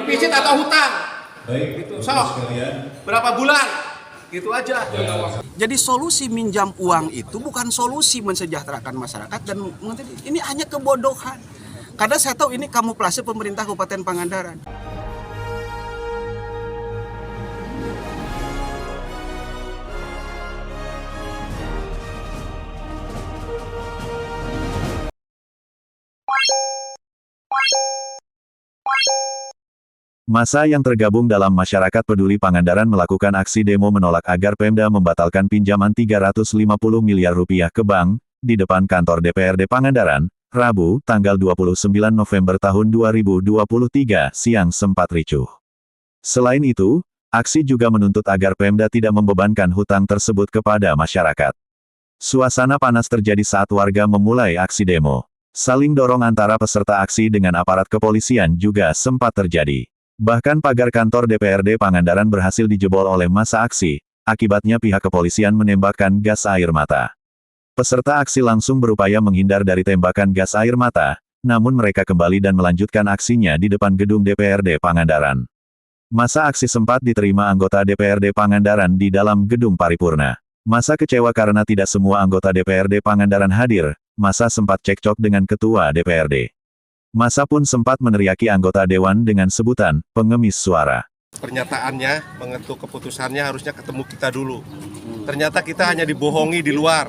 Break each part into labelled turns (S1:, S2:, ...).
S1: Defisit atau hutang?
S2: Baik,
S1: gitu. Berapa bulan? Gitu aja.
S3: Jadi solusi minjam uang itu bukan solusi mensejahterakan masyarakat, dan ini hanya kebodohan. Karena saya tahu ini kamuflase pemerintah Kabupaten Pangandaran.
S4: Massa yang tergabung dalam Masyarakat Peduli Pangandaran melakukan aksi demo menolak agar Pemda membatalkan pinjaman 350 miliar rupiah ke bank, di depan kantor DPRD Pangandaran, Rabu, tanggal 29 November tahun 2023, siang sempat ricuh. Selain itu, aksi juga menuntut agar Pemda tidak membebankan hutang tersebut kepada masyarakat. Suasana panas terjadi saat warga memulai aksi demo. Saling dorong antara peserta aksi dengan aparat kepolisian juga sempat terjadi. Bahkan pagar kantor DPRD Pangandaran berhasil dijebol oleh massa aksi, akibatnya pihak kepolisian menembakkan gas air mata. Peserta aksi langsung berupaya menghindar dari tembakan gas air mata, namun mereka kembali dan melanjutkan aksinya di depan gedung DPRD Pangandaran. Massa aksi sempat diterima anggota DPRD Pangandaran di dalam gedung paripurna. Massa kecewa karena tidak semua anggota DPRD Pangandaran hadir, massa sempat cekcok dengan ketua DPRD. Massa pun sempat meneriaki anggota dewan dengan sebutan pengemis suara.
S1: Pernyataannya, mengetuk keputusannya harusnya ketemu kita dulu. Ternyata kita hanya dibohongi di luar.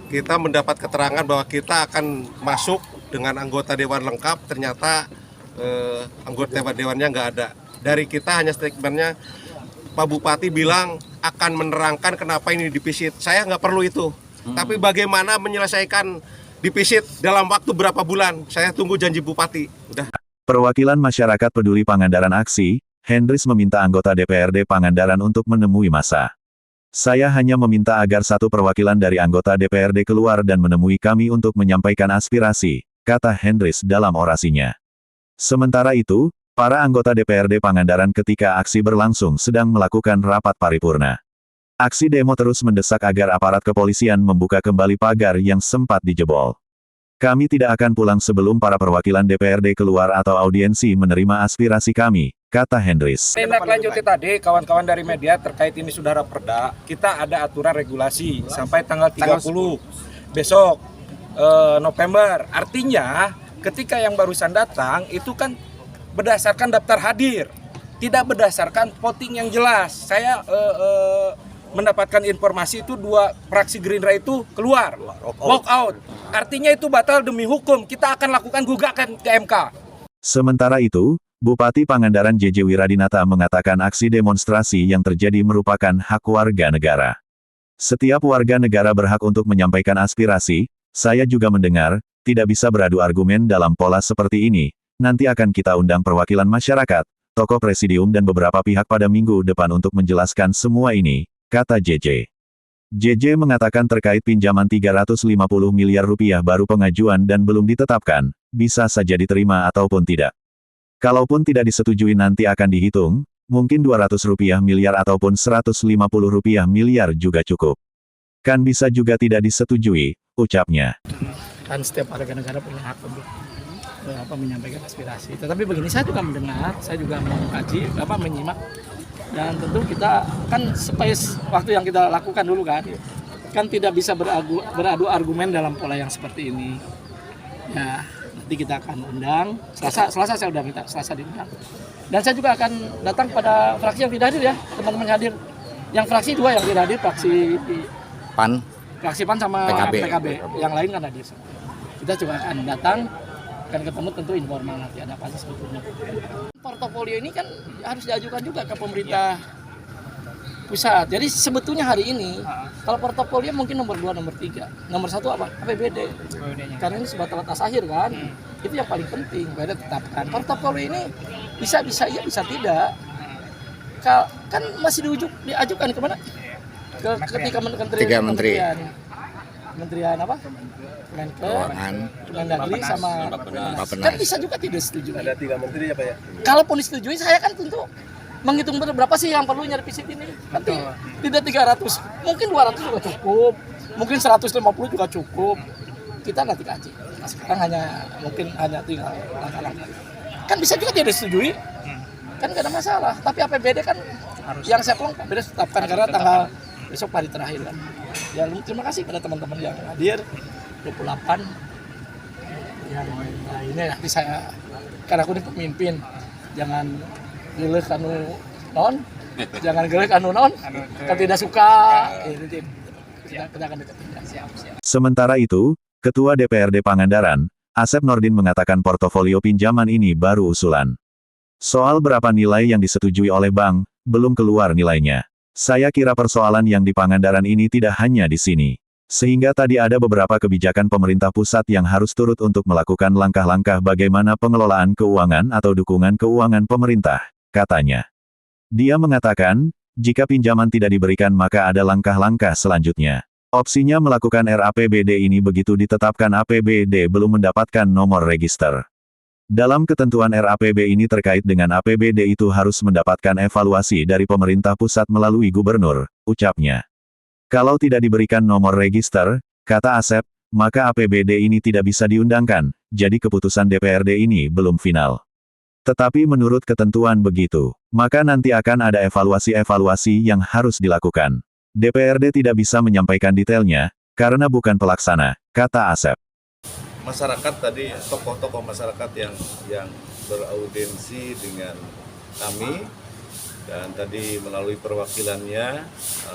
S1: Kita mendapat keterangan bahwa kita akan masuk dengan anggota dewan lengkap, ternyata anggota dewannya nggak ada. Dari kita hanya statementnya, Pak Bupati bilang akan menerangkan kenapa ini dipisit. Saya nggak perlu itu. Tapi bagaimana menyelesaikan dipisit dalam waktu berapa bulan? Saya tunggu janji Bupati. Udah.
S4: Perwakilan Masyarakat Peduli Pangandaran Aksi, Hendris meminta anggota DPRD Pangandaran untuk menemui massa. Saya hanya meminta agar satu perwakilan dari anggota DPRD keluar dan menemui kami untuk menyampaikan aspirasi, kata Hendris dalam orasinya. Sementara itu, para anggota DPRD Pangandaran ketika aksi berlangsung sedang melakukan rapat paripurna. Aksi demo terus mendesak agar aparat kepolisian membuka kembali pagar yang sempat dijebol. Kami tidak akan pulang sebelum para perwakilan DPRD keluar atau audiensi menerima aspirasi kami, kata Hendris.
S5: Tindak lanjuti tadi, kawan-kawan dari media terkait ini sudah raperda, kita ada aturan regulasi sampai tanggal 30 besok November. Artinya, ketika yang barusan datang itu kan berdasarkan daftar hadir, tidak berdasarkan voting yang jelas. Saya mendapatkan informasi itu dua fraksi Gerindra itu keluar, walk out. Artinya itu batal demi hukum. Kita akan lakukan gugatan ke MK.
S4: Sementara itu, Bupati Pangandaran JJ Wiradinata mengatakan aksi demonstrasi yang terjadi merupakan hak warga negara. Setiap warga negara berhak untuk menyampaikan aspirasi. Saya juga mendengar, tidak bisa beradu argumen dalam pola seperti ini. Nanti akan kita undang perwakilan masyarakat, tokoh presidium dan beberapa pihak pada minggu depan untuk menjelaskan semua ini, kata JJ. JJ mengatakan terkait pinjaman 350 miliar rupiah baru pengajuan dan belum ditetapkan, bisa saja diterima ataupun tidak. Kalaupun tidak disetujui nanti akan dihitung, mungkin 200 rupiah miliar ataupun 150 rupiah miliar juga cukup. Kan bisa juga tidak disetujui, ucapnya.
S6: Kan setiap warga negara punya hak untuk menyampaikan aspirasi. Tetapi begini, saya juga mendengar, saya juga mengkaji, menyimak. Dan tentu kita kan space waktu yang kita lakukan dulu kan tidak bisa beradu argumen dalam pola yang seperti ini. Ya, nanti kita akan undang. Selasa saya sudah minta, Selasa diundang. Dan saya juga akan datang pada fraksi yang tidak hadir ya, teman-teman hadir. Yang fraksi dua yang tidak hadir, fraksi PAN sama PKB. Yang lain kan hadir. Kita juga akan datang, akan ketemu tentu informal nanti ada apa sih sebetulnya. Portofolio ini kan harus diajukan juga ke pemerintah pusat. Jadi sebetulnya hari ini kalau portofolio mungkin nomor 2, nomor 3. Nomor 1 apa? APBD. Karena ini sebatas batas akhir kan. Itu yang paling penting, baru tetapkan. Portofolio ini bisa iya, bisa tidak. Kan masih diajukan kemana? Ketika Kementerian apa? Kemendagri sama Bapenas. Kan bisa juga tidak setuju.
S1: Ada 3 menteri ya Pak ya?
S6: Kalaupun disetujui, saya kan tentu menghitung berapa sih yang perlu nyerpisit ini. Nanti tidak 300, mungkin 200 juga cukup, mungkin 150 juga cukup. Kita nanti kaji. Nah, sekarang hanya tinggal langkah-langkah. kan bisa juga dia disetujui, kan gak ada masalah. Tapi APBD kan yang saya pelong APBD tetapkan karena tanggal besok hari terakhir kan. Ya terima kasih pada teman-teman yang hadir 28 yang lainnya. Nanti saya karena aku ini pemimpin, jangan geleh kanu non, jangan geleh kanu non, kalau tidak suka ini kita akan deketin. Siap.
S4: Sementara itu, Ketua DPRD Pangandaran, Asep Nordin mengatakan portofolio pinjaman ini baru usulan. Soal berapa nilai yang disetujui oleh bank, belum keluar nilainya. Saya kira persoalan yang di Pangandaran ini tidak hanya di sini. Sehingga tadi ada beberapa kebijakan pemerintah pusat yang harus turut untuk melakukan langkah-langkah bagaimana pengelolaan keuangan atau dukungan keuangan pemerintah, katanya. Dia mengatakan, jika pinjaman tidak diberikan maka ada langkah-langkah selanjutnya. Opsinya melakukan RAPBD ini begitu ditetapkan APBD belum mendapatkan nomor register. Dalam ketentuan RAPB ini terkait dengan APBD itu harus mendapatkan evaluasi dari pemerintah pusat melalui gubernur, ucapnya. Kalau tidak diberikan nomor register, kata Asep, maka APBD ini tidak bisa diundangkan, jadi keputusan DPRD ini belum final. Tetapi menurut ketentuan begitu, maka nanti akan ada evaluasi-evaluasi yang harus dilakukan. DPRD tidak bisa menyampaikan detailnya, karena bukan pelaksana, kata Asep.
S2: Masyarakat tadi, tokoh-tokoh masyarakat yang beraudiensi dengan kami, dan tadi melalui perwakilannya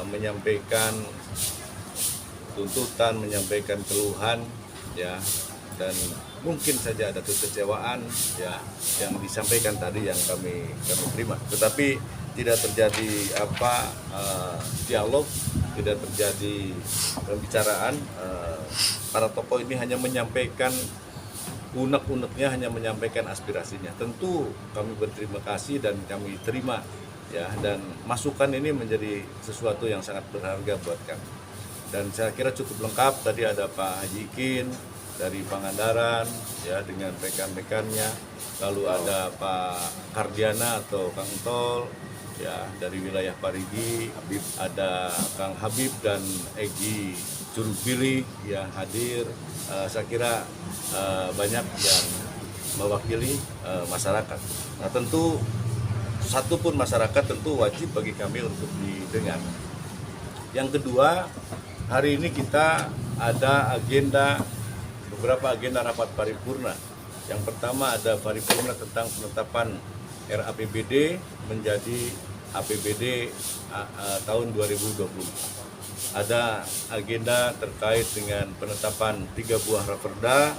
S2: menyampaikan tuntutan, menyampaikan keluhan, ya, dan mungkin saja ada kekecewaan, ya, yang disampaikan tadi yang kami terima. Tetapi tidak terjadi dialog, tidak terjadi pembicaraan. Para tokoh ini hanya menyampaikan unek-uneknya, hanya menyampaikan aspirasinya. Tentu kami berterima kasih dan kami terima, ya, dan masukan ini menjadi sesuatu yang sangat berharga buat kami. Dan saya kira cukup lengkap. Tadi ada Pak Haji Ikin dari Pangandaran, ya, dengan rekan-rekannya. Lalu ada Pak Kardiana atau Kang Tol, ya, dari wilayah Parigi. Ada Kang Habib dan Egi Curugili yang hadir. Saya kira banyak yang mewakili masyarakat. Nah, tentu satu pun masyarakat tentu wajib bagi kami untuk didengar. Yang kedua, hari ini kita ada beberapa agenda rapat paripurna. Yang pertama ada paripurna tentang penetapan RAPBD menjadi APBD tahun 2020. Ada agenda terkait dengan penetapan 3 buah raperda,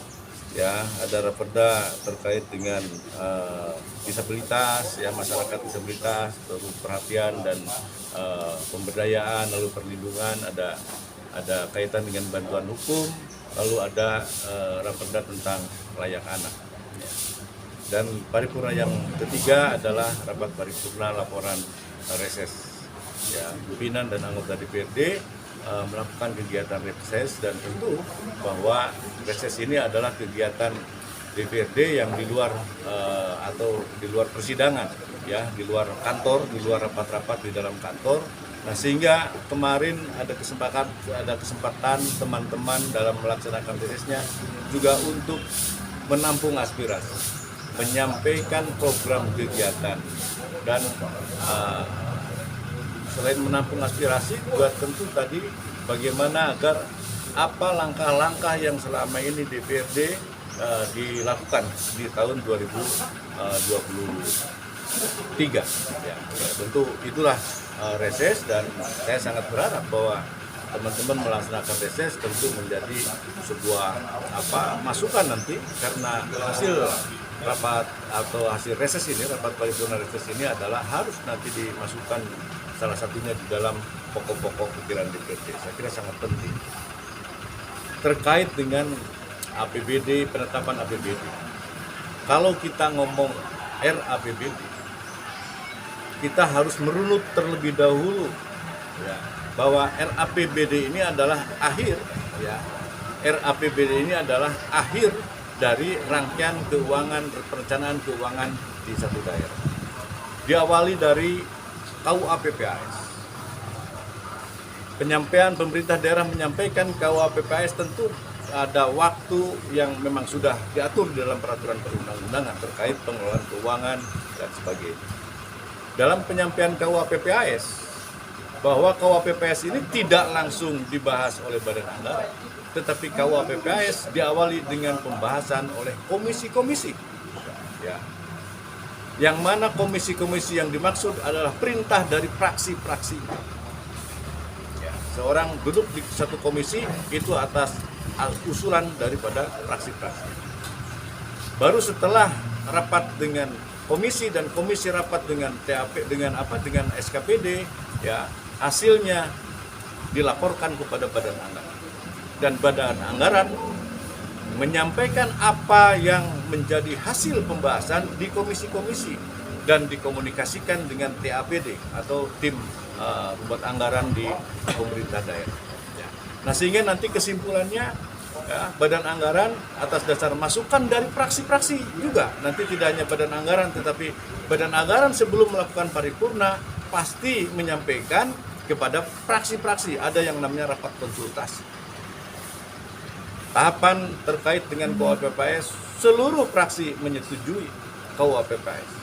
S2: ya, ada raperda terkait dengan disabilitas, ya, masyarakat disabilitas, terus perhatian dan pemberdayaan, lalu perlindungan, ada kaitan dengan bantuan hukum, lalu ada raperda tentang layak anak. Ya. Dan paripurna yang ketiga adalah rapat paripurna laporan reses. Ya, pimpinan dan anggota DPRD melakukan kegiatan reses, dan tentu bahwa reses ini adalah kegiatan DPRD yang di luar atau di luar persidangan, ya, di luar kantor, di luar rapat-rapat di dalam kantor. Nah, sehingga kemarin ada kesempatan teman-teman dalam melaksanakan resesnya juga untuk menampung aspirasi, menyampaikan program kegiatan, dan selain menampung aspirasi juga tentu tadi bagaimana agar apa langkah-langkah yang selama ini DPRD dilakukan di tahun 2023. Ya, tentu itulah reses, dan saya sangat berharap bahwa teman-teman melaksanakan reses tentu menjadi sebuah masukan nanti, karena hasil rapat atau hasil reses ini, rapat paripurna reses ini adalah harus nanti dimasukkan salah satunya di dalam pokok-pokok pikiran DPRD. Saya kira sangat penting. Terkait dengan APBD, penetapan APBD. Kalau kita ngomong RAPBD, kita harus merunut terlebih dahulu, ya, bahwa RAPBD ini adalah akhir, ya. RAPBD ini adalah akhir dari rangkaian keuangan, perencanaan keuangan di satu daerah. Diawali dari KUA-PPAS. Penyampaian pemerintah daerah menyampaikan KUA-PPAS tentu ada waktu yang memang sudah diatur di dalam peraturan perundang-undangan terkait pengelolaan keuangan dan sebagainya. Dalam penyampaian KUHP-PAS, bahwa KUHP-PAS ini tidak langsung dibahas oleh Badan Anggaran, tetapi KUHP-PAS diawali dengan pembahasan oleh komisi-komisi. Ya. Yang mana komisi-komisi yang dimaksud adalah perintah dari praksi-praksi. Ya. Seorang duduk di satu komisi itu atas usulan daripada praksi-praksi. Baru setelah rapat dengan komisi dan komisi rapat dengan TAP dengan SKPD, ya, hasilnya dilaporkan kepada Badan Anggaran. Dan Badan Anggaran menyampaikan apa yang menjadi hasil pembahasan di komisi-komisi dan dikomunikasikan dengan TAPD atau tim pembuat anggaran di pemerintah daerah. Nah, sehingga nanti kesimpulannya, ya, Badan Anggaran atas dasar masukan dari praksi-praksi juga, nanti tidak hanya Badan Anggaran tetapi Badan Anggaran sebelum melakukan paripurna pasti menyampaikan kepada praksi-praksi, ada yang namanya rapat konsultasi. Tahapan terkait dengan KUHP-PAS, seluruh fraksi menyetujui KUHP-PAS.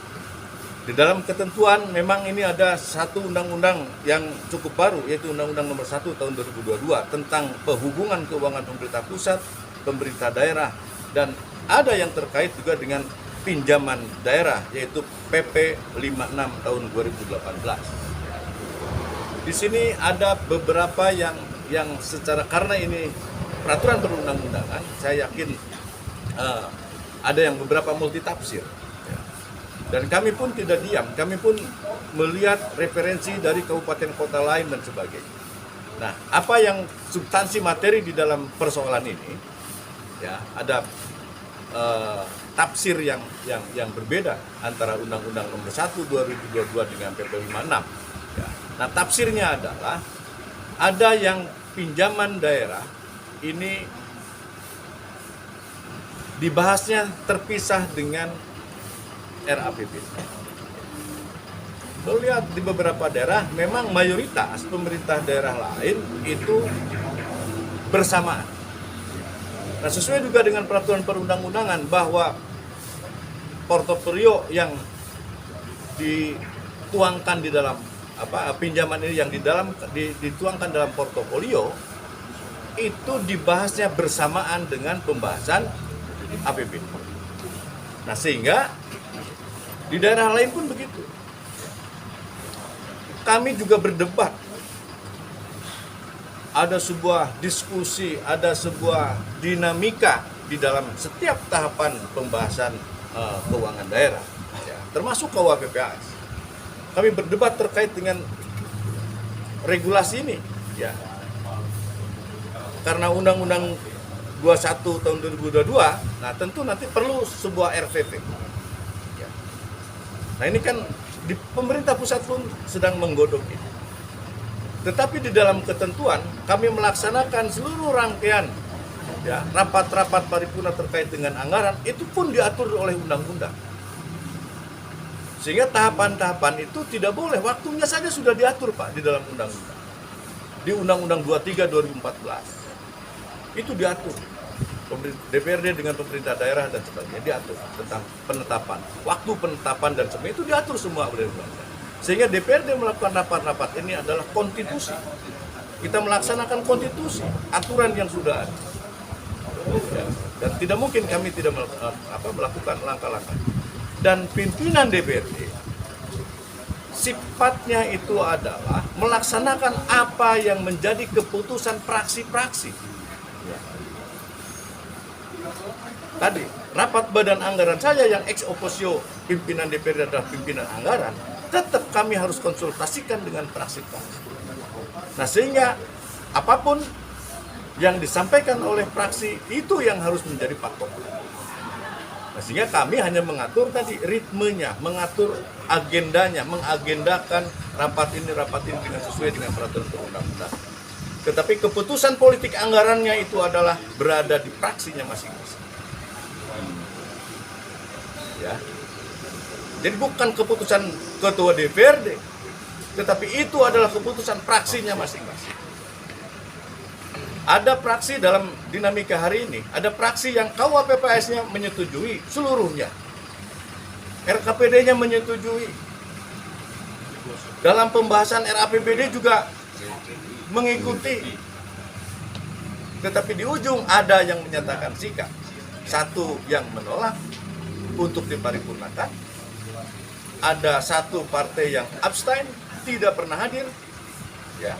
S2: Di dalam ketentuan memang ini ada satu undang-undang yang cukup baru, yaitu Undang-Undang Nomor 1 Tahun 2022 tentang penghubungan keuangan pemerintah pusat, pemerintah daerah, dan ada yang terkait juga dengan pinjaman daerah, yaitu PP 56 Tahun 2018. Di sini ada beberapa yang secara, karena ini peraturan perundang-undangan, saya yakin ada yang beberapa multitafsir. Dan kami pun tidak diam, kami pun melihat referensi dari kabupaten kota lain dan sebagainya. Nah, apa yang substansi materi di dalam persoalan ini, ya, ada tafsir yang berbeda antara Undang-Undang Nomor 1 2022 dengan PP 56. Ya. Nah, tafsirnya adalah ada yang pinjaman daerah ini dibahasnya terpisah dengan RAPBD. Kalau lihat di beberapa daerah, memang mayoritas pemerintah daerah lain itu bersamaan. Nah, sesuai juga dengan peraturan perundang-undangan bahwa portofolio yang dituangkan di dalam pinjaman ini yang dituangkan dalam portofolio itu dibahasnya bersamaan dengan pembahasan APBD. Nah, sehingga di daerah lain pun begitu. Kami juga berdebat. Ada sebuah diskusi, ada sebuah dinamika di dalam setiap tahapan pembahasan keuangan daerah, ya, termasuk KUHP-PAS. Kami berdebat terkait dengan regulasi ini, ya. Karena Undang-Undang 21 tahun 2022, nah tentu nanti perlu sebuah RVP. Ya. Nah, ini kan di pemerintah pusat pun sedang menggodok ini. Tetapi di dalam ketentuan kami melaksanakan seluruh rangkaian, ya, rapat-rapat paripurna terkait dengan anggaran itu pun diatur oleh undang-undang. Sehingga tahapan-tahapan itu tidak boleh, waktunya saja sudah diatur, Pak, di dalam undang-undang. Di Undang-Undang 23 2014 itu diatur. DPRD dengan pemerintah daerah dan sebagainya diatur tentang penetapan, waktu penetapan dan sebagainya itu diatur semua oleh undang-undang. Sehingga DPRD melakukan rapat-rapat ini adalah konstitusi. Kita melaksanakan konstitusi, aturan yang sudah ada. Ya, dan tidak mungkin kami tidak melakukan langkah-langkah. Dan pimpinan DPRD sifatnya itu adalah melaksanakan apa yang menjadi keputusan praksi-praksi. Ya. Tadi rapat badan anggaran saya yang ex officio pimpinan DPRD adalah pimpinan anggaran, tetap kami harus konsultasikan dengan praksi-praksi. Nah, sehingga apapun yang disampaikan oleh praksi itu yang harus menjadi patok. Nah, sehingga kami hanya mengatur tadi ritmenya, mengatur agendanya, mengagendakan rapat ini dengan sesuai dengan peraturan perundang-undangan. Tetapi keputusan politik anggarannya itu adalah berada di praksinya masing-masing. Ya. Jadi bukan keputusan ketua DPRD, tetapi itu adalah keputusan praksinya masing-masing. Ada praksi dalam dinamika hari ini, ada praksi yang KUHP-PPAS-nya menyetujui seluruhnya. RKPD-nya menyetujui. Dalam pembahasan RAPBD juga mengikuti. Tetapi di ujung ada yang menyatakan sikap. Satu yang menolak untuk diparipurnakan. Ada satu partai yang abstain, tidak pernah hadir. Ya.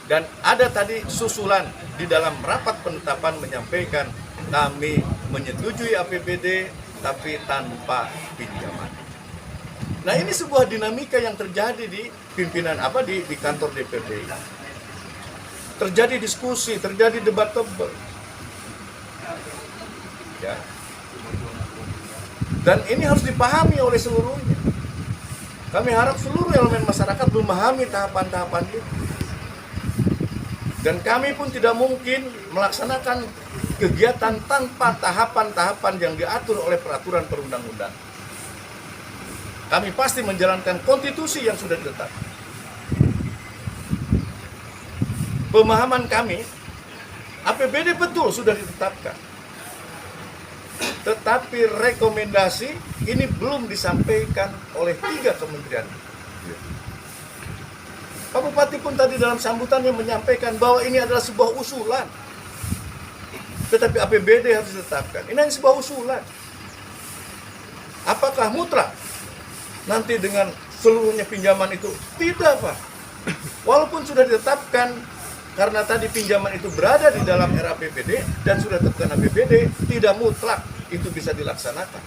S2: Dan ada tadi susulan di dalam rapat penetapan menyampaikan kami menyetujui APBD tapi tanpa pinjaman. Nah, ini sebuah dinamika yang terjadi di pimpinan di kantor DPRD. Terjadi diskusi, terjadi debat tebal. Ya. Dan ini harus dipahami oleh seluruhnya. Kami harap seluruh elemen masyarakat memahami tahapan-tahapan itu. Dan kami pun tidak mungkin melaksanakan kegiatan tanpa tahapan-tahapan yang diatur oleh peraturan perundang-undang. Kami pasti menjalankan konstitusi yang sudah ditetapkan. Pemahaman kami, APBD betul sudah ditetapkan. Tetapi rekomendasi ini belum disampaikan oleh 3 kementerian. Pak Bupati pun tadi dalam sambutannya menyampaikan bahwa ini adalah sebuah usulan. Tetapi APBD harus ditetapkan. Ini hanya sebuah usulan. Apakah mutlak nanti dengan seluruhnya pinjaman itu? Tidak, Pak. Walaupun sudah ditetapkan, karena tadi pinjaman itu berada di dalam RAPBD dan sudah ditetapkan APBD, tidak mutlak itu bisa dilaksanakan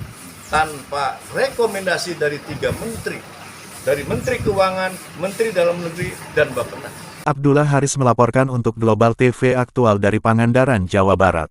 S2: tanpa rekomendasi dari 3 menteri. Dari Menteri Keuangan, Menteri Dalam Negeri, dan Bappenas.
S4: Abdullah Haris melaporkan untuk Global TV Aktual dari Pangandaran, Jawa Barat.